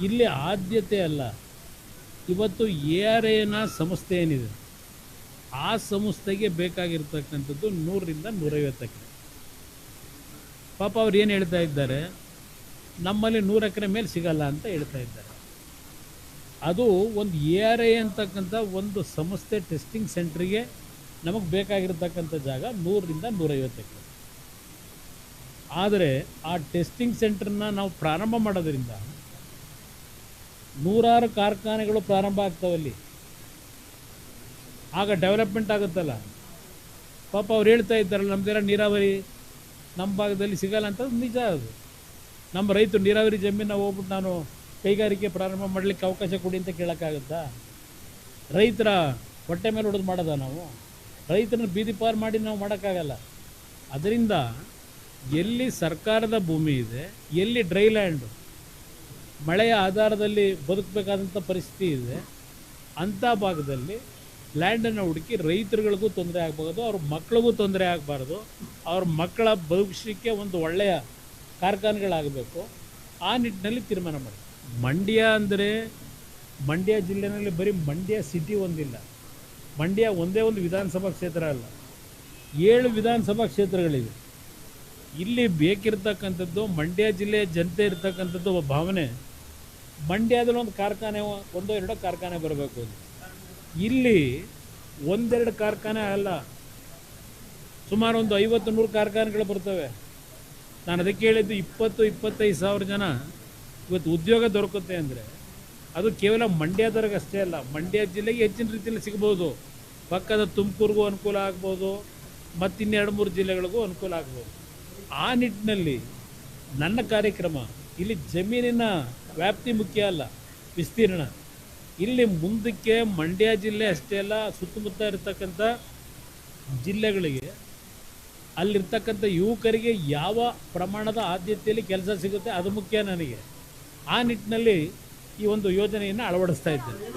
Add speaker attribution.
Speaker 1: ಇಲ್ಲಿ ಆದ್ಯತೆ ಅಲ್ಲ, ಇವತ್ತು ARAನ ಸಂಸ್ಥೆ ಏನಿದೆ ಆ ಸಂಸ್ಥೆಗೆ ಬೇಕಾಗಿರ್ತಕ್ಕಂಥದ್ದು 100ರಿಂದ 150 ಎಕರೆ. ಪಾಪ ಅವ್ರು ಏನು ಹೇಳ್ತಾ ಇದ್ದಾರೆ, ನಮ್ಮಲ್ಲಿ 100 ಎಕರೆ ಮೇಲೆ ಸಿಗಲ್ಲ ಅಂತ ಹೇಳ್ತಾ ಇದ್ದಾರೆ. ಅದು ಒಂದು ARA ಅಂತಕ್ಕಂಥ ಒಂದು ಸಂಸ್ಥೆ ಟೆಸ್ಟಿಂಗ್ ಸೆಂಟ್ರಿಗೆ ನಮಗೆ ಬೇಕಾಗಿರ್ತಕ್ಕಂಥ ಜಾಗ 100ರಿಂದ 150 ಎಕರೆ. ಆದರೆ ಆ ಟೆಸ್ಟಿಂಗ್ ಸೆಂಟ್ರನ್ನ ನಾವು ಪ್ರಾರಂಭ ಮಾಡೋದ್ರಿಂದ ನೂರಾರು ಕಾರ್ಖಾನೆಗಳು ಪ್ರಾರಂಭ ಆಗ್ತಾವಲ್ಲಿ, ಆಗ ಡೆವಲಪ್ಮೆಂಟ್ ಆಗುತ್ತಲ್ಲ. ಪಾಪ ಅವ್ರು ಹೇಳ್ತಾ ಇದ್ದಾರಲ್ಲ, ನಮ್ಮದೆಲ್ಲ ನೀರಾವರಿ ನಮ್ಮ ಭಾಗದಲ್ಲಿ ಸಿಗಲ್ಲ ಅಂತ. ನಿಜ ಅದು. ನಮ್ಮ ರೈತರು ನೀರಾವರಿ ಜಮೀನ ಹೋಗ್ಬಿಟ್ಟು ನಾನು ಕೈಗಾರಿಕೆ ಪ್ರಾರಂಭ ಮಾಡಲಿಕ್ಕೆ ಅವಕಾಶ ಕೊಡಿ ಅಂತ ಕೇಳೋಕ್ಕಾಗುತ್ತಾ? ರೈತರ ಹೊಟ್ಟೆ ಮೇಲೆ ಹೊಡೆದು ಮಾಡೋದ ನಾವು? ರೈತರನ್ನ ಬೀದಿ ಪಾರು ಮಾಡಿ ನಾವು ಮಾಡೋಕ್ಕಾಗಲ್ಲ. ಅದರಿಂದ ಎಲ್ಲಿ ಸರ್ಕಾರದ ಭೂಮಿ ಇದೆ, ಎಲ್ಲಿ ಡ್ರೈ ಲ್ಯಾಂಡು ಮಳೆಯ ಆಧಾರದಲ್ಲಿ ಬದುಕಬೇಕಾದಂಥ ಪರಿಸ್ಥಿತಿ ಇದೆ, ಅಂಥ ಭಾಗದಲ್ಲಿ ಲ್ಯಾಂಡನ್ನು ಹುಡುಕಿ ರೈತರುಗಳಿಗೂ ತೊಂದರೆ ಆಗಬಾರ್ದು, ಅವ್ರ ಮಕ್ಕಳಿಗೂ ತೊಂದರೆ ಆಗಬಾರ್ದು, ಅವ್ರ ಮಕ್ಕಳ ಭವಿಷ್ಯಕ್ಕೆ ಒಂದು ಒಳ್ಳೆಯ ಕಾರ್ಖಾನೆಗಳಾಗಬೇಕು. ಆ ನಿಟ್ಟಿನಲ್ಲಿ ತೀರ್ಮಾನ ಮಾಡಿ. ಮಂಡ್ಯ ಅಂದರೆ ಮಂಡ್ಯ ಜಿಲ್ಲೆಯಲ್ಲಿ ಬರೀ ಮಂಡ್ಯ ಸಿಟಿ ಒಂದಿಲ್ಲ, ಮಂಡ್ಯ ಒಂದೇ ಒಂದು ವಿಧಾನಸಭಾ ಕ್ಷೇತ್ರ ಅಲ್ಲ, 7 ವಿಧಾನಸಭಾ ಕ್ಷೇತ್ರಗಳಿವೆ. ಇಲ್ಲಿ ಬೇಕಿರ್ತಕ್ಕಂಥದ್ದು ಮಂಡ್ಯ ಜಿಲ್ಲೆಯ ಜನತೆ ಇರ್ತಕ್ಕಂಥದ್ದು ಒಬ್ಬ ಭಾವನೆ, ಮಂಡ್ಯದಲ್ಲಿ ಒಂದು ಕಾರ್ಖಾನೆ, 1-2 ಕಾರ್ಖಾನೆ ಬರಬೇಕು ಅಂತ. ಇಲ್ಲಿ 1-2 ಕಾರ್ಖಾನೆ ಅಲ್ಲ, ಸುಮಾರು ಒಂದು 50-100 ಕಾರ್ಖಾನೆಗಳು ಬರ್ತವೆ. ನಾನು ಅದಕ್ಕೆ ಹೇಳಿದ್ದು 20-25 ಸಾವಿರ ಜನ ಇವತ್ತು ಉದ್ಯೋಗ ದೊರಕುತ್ತೆ ಅಂದರೆ ಅದು ಕೇವಲ ಮಂಡ್ಯದವ್ರಿಗೆ ಅಷ್ಟೇ ಅಲ್ಲ, ಮಂಡ್ಯ ಜಿಲ್ಲೆಗೆ ಹೆಚ್ಚಿನ ರೀತಿಯಲ್ಲಿ ಸಿಗ್ಬೋದು. ಪಕ್ಕದ ತುಮಕೂರಿಗೂ ಅನುಕೂಲ ಆಗ್ಬೋದು, ಮತ್ತು 2-3 ಜಿಲ್ಲೆಗಳಿಗೂ ಅನುಕೂಲ ಆಗ್ಬೋದು. ಆ ನಿಟ್ಟಿನಲ್ಲಿ ನನ್ನ ಕಾರ್ಯಕ್ರಮ ಇಲ್ಲಿ ಜಮೀನಿನ ವ್ಯಾಪ್ತಿ ಮುಖ್ಯ ಅಲ್ಲ, ವಿಸ್ತೀರ್ಣ. ಇಲ್ಲಿ ಮುಂದಕ್ಕೆ ಮಂಡ್ಯ ಜಿಲ್ಲೆ ಅಷ್ಟೇ ಅಲ್ಲ, ಸುತ್ತಮುತ್ತ ಇರತಕ್ಕಂಥ ಜಿಲ್ಲೆಗಳಿಗೆ ಅಲ್ಲಿರ್ತಕ್ಕಂಥ ಯುವಕರಿಗೆ ಯಾವ ಪ್ರಮಾಣದ ಆದ್ಯತೆಯಲ್ಲಿ ಕೆಲಸ ಸಿಗುತ್ತೆ ಅದು ಮುಖ್ಯ ನನಗೆ. ಆ ನಿಟ್ಟಿನಲ್ಲಿ ಈ ಒಂದು ಯೋಜನೆಯನ್ನು ಅಳವಡಿಸ್ತಾ ಇದ್ದೇನೆ.